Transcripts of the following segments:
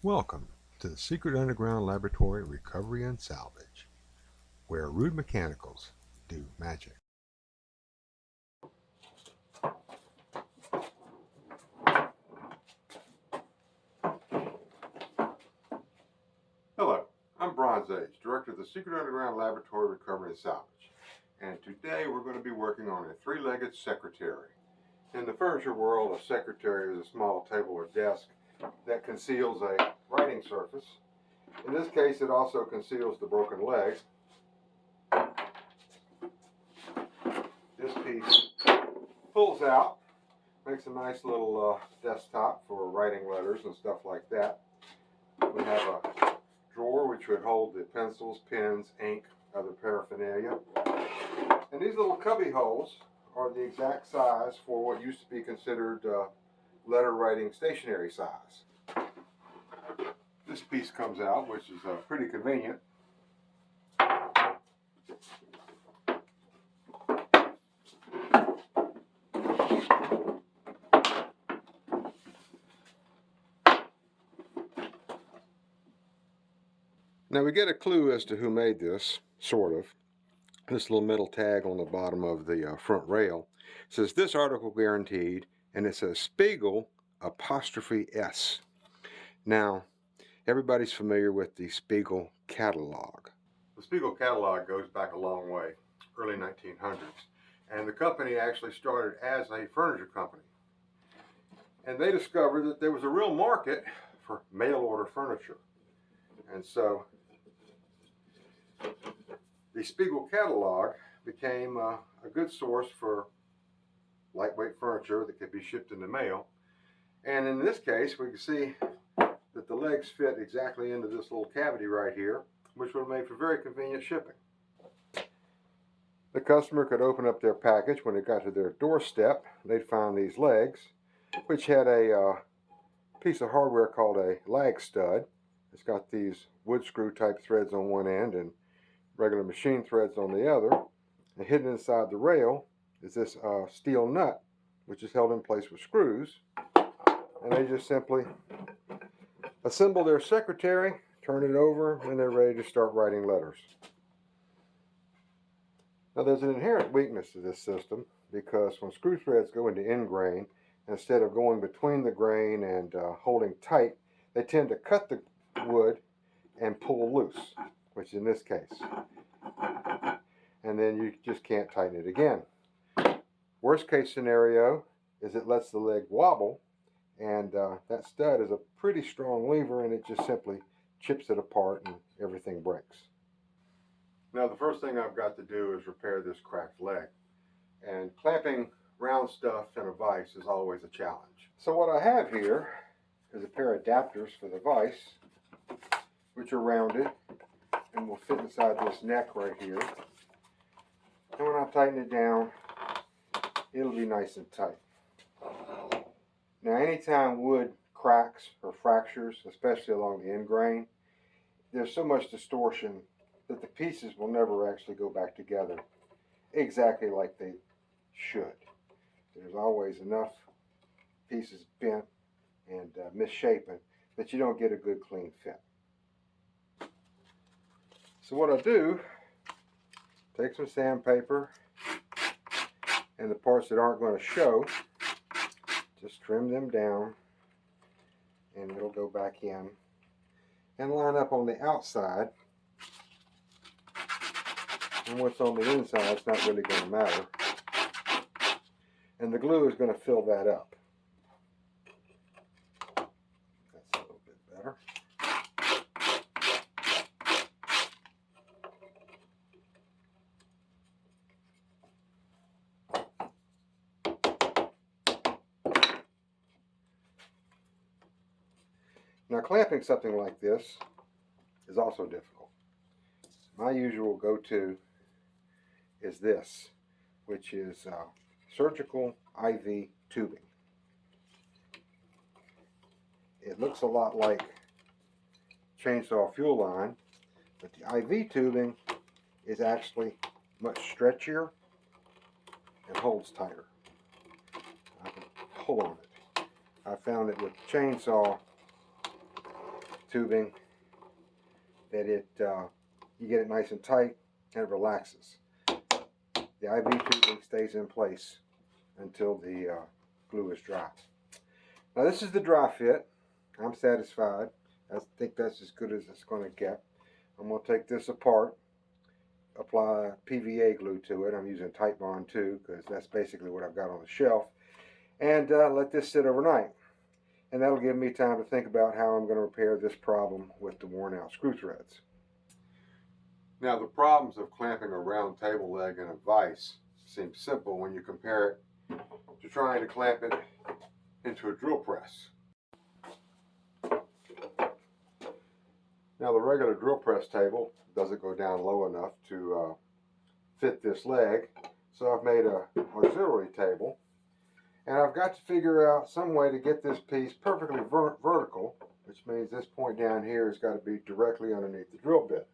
Welcome to the Secret Underground Laboratory Recovery and Salvage, where rude mechanicals do magic. Hello, I'm Bronze Age, Director of the Secret Underground Laboratory Recovery and Salvage, and today we're going to be working on a three-legged secretary. In the furniture world, a secretary is a small table or desk that conceals a writing surface. In this case, it also conceals the broken leg. This piece pulls out, makes a nice little desktop for writing letters and stuff like that. We have a drawer which would hold the pencils, pens, ink, other paraphernalia. And these little cubby holes are the exact size for what used to be considered letter writing stationery size. This piece comes out, which is pretty convenient. Now we get a clue as to who made this, sort of. This little metal tag on the bottom of the front rail says this article guaranteed, and it says Spiegel apostrophe S. Now, everybody's familiar with the Spiegel Catalog. The Spiegel Catalog goes back a long way, early 1900s, and the company actually started as a furniture company. And they discovered that there was a real market for mail order furniture. And so the Spiegel Catalog became a good source for lightweight furniture that could be shipped in the mail. And in this case, we can see that the legs fit exactly into this little cavity right here, which would have made for very convenient shipping. The customer could open up their package when it got to their doorstep. They'd find these legs, which had a piece of hardware called a lag stud. It's got these wood screw type threads on one end and regular machine threads on the other. And hidden inside the rail is this steel nut, which is held in place with screws. And they just simply assemble their secretary, turn it over, and they're ready to start writing letters. Now there's an inherent weakness to this system because when screw threads go into end grain, instead of going between the grain and holding tight, they tend to cut the wood and pull loose, which in this case. And then you just can't tighten it again. Worst case scenario is it lets the leg wobble, and that stud is a pretty strong lever, and it just simply chips it apart and everything breaks. Now the first thing I've got to do is repair this cracked leg. And clamping round stuff in a vise is always a challenge. So what I have here is a pair of adapters for the vise, which are rounded and will fit inside this neck right here. And when I tighten it down, it'll be nice and tight. Now anytime wood cracks or fractures, especially along the end grain, there's so much distortion that the pieces will never actually go back together exactly like they should. There's always enough pieces bent and misshapen that you don't get a good clean fit. So what I do, take some sandpaper and the parts that aren't going to show, just trim them down and it'll go back in and line up on the outside. And what's on the inside is not really going to matter. And the glue is going to fill that up. That's a little bit better. Now clamping something like this is also difficult. My usual go-to is this, which is surgical IV tubing. It looks a lot like chainsaw fuel line, but the IV tubing is actually much stretchier and holds tighter. I can pull on it. I found that with the chainsaw, tubing that you get it nice and tight and it relaxes. The IV tubing stays in place until the glue is dry. Now this is the dry fit. I'm satisfied. I think that's as good as it's going to get. I'm going to take this apart, apply PVA glue to it. I'm using Titebond 2 because that's basically what I've got on the shelf. And let this sit overnight. And that'll give me time to think about how I'm going to repair this problem with the worn out screw threads. Now the problems of clamping a round table leg in a vise seem simple when you compare it to trying to clamp it into a drill press. Now the regular drill press table doesn't go down low enough to fit this leg, so I've made an auxiliary table, and I've got to figure out some way to get this piece perfectly vertical, which means this point down here has got to be directly underneath the drill bit.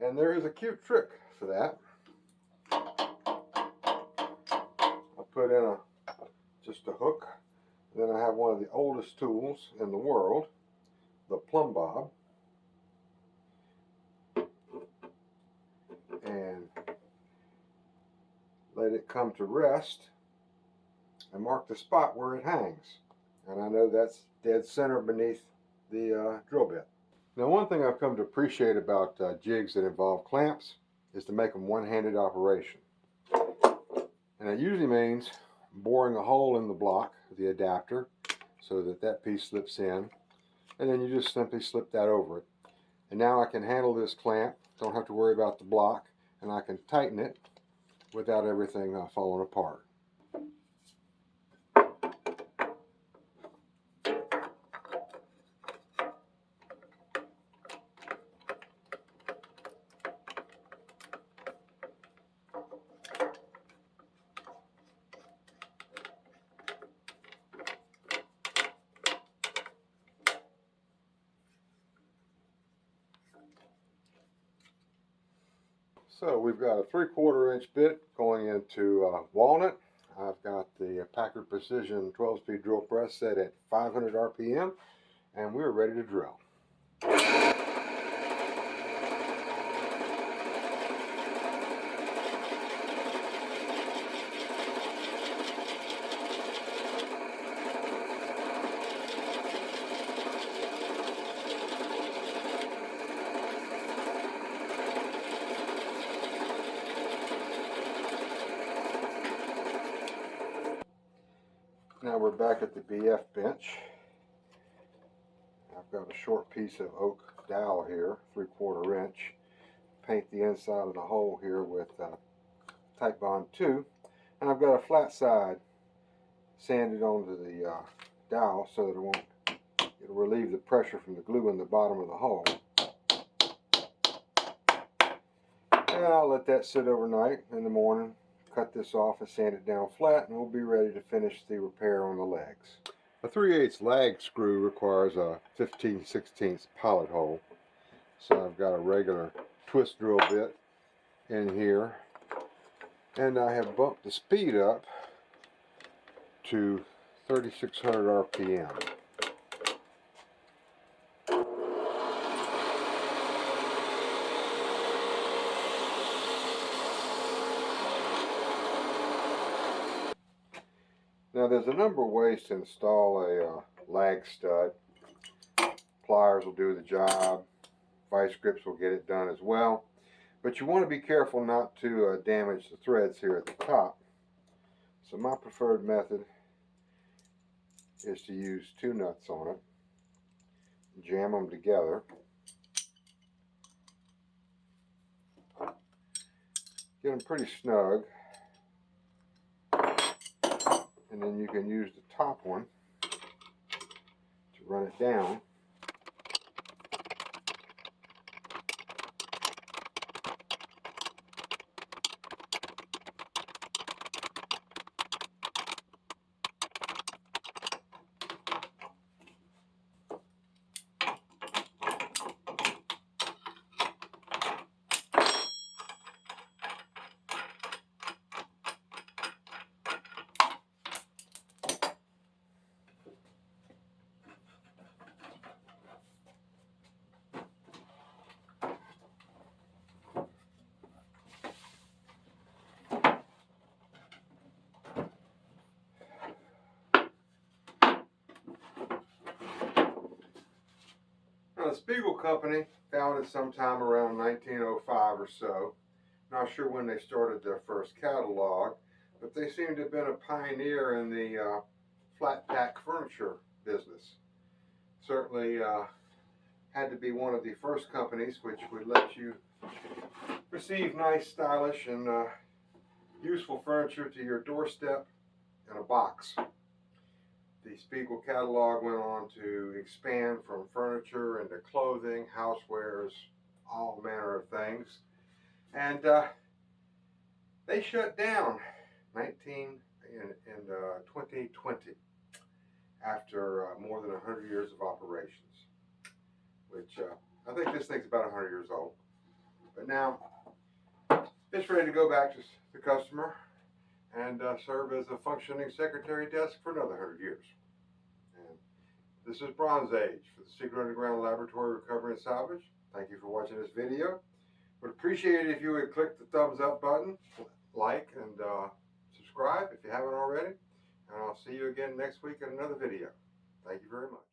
And there is a cute trick for that. I put in just a hook. Then I have one of the oldest tools in the world, the plumb bob. And let it come to rest and mark the spot where it hangs. And I know that's dead center beneath the drill bit. Now one thing I've come to appreciate about jigs that involve clamps is to make them one-handed operation. And it usually means boring a hole in the block, the adapter, so that that piece slips in, and then you just simply slip that over it. And now I can handle this clamp, don't have to worry about the block, and I can tighten it without everything falling apart. So we've got a 3/4 inch bit going into walnut. I've got the Packard Precision 12-speed drill press set at 500 RPM, and we're ready to drill. Now we're back at the BF bench. I've got a short piece of oak dowel here, 3/4 inch. Paint the inside of the hole here with Titebond 2. And I've got a flat side sanded onto the dowel so that it'll relieve the pressure from the glue in the bottom of the hole. And I'll let that sit overnight. In the morning, cut this off and sand it down flat, and we'll be ready to finish the repair on the legs. A 3/8 lag screw requires a 15/16 pilot hole, so I've got a regular twist drill bit in here, and I have bumped the speed up to 3600 RPM. Now there's a number of ways to install a lag stud. Pliers will do the job, vice grips will get it done as well, but you want to be careful not to damage the threads here at the top. So my preferred method is to use 2 nuts on it, jam them together, get them pretty snug, and then you can use the top one to run it down. Now, the Spiegel Company, founded sometime around 1905 or so. Not sure when they started their first catalog, but they seem to have been a pioneer in the flat pack furniture business. Certainly had to be one of the first companies which would let you receive nice, stylish, and useful furniture to your doorstep in a box. The Spiegel Catalog went on to expand from furniture into clothing, housewares, all manner of things. And they shut down in 2020 after more than 100 years of operations, which I think this thing's about 100 years old. But now it's ready to go back to the customer and serve as a functioning secretary desk for another 100 years. And this is Bronze Age for the Secret Underground Laboratory Recovery and Salvage. Thank you for watching this video. Would appreciate it if you would click the thumbs up button, like, and subscribe if you haven't already. And I'll see you again next week in another video. Thank you very much.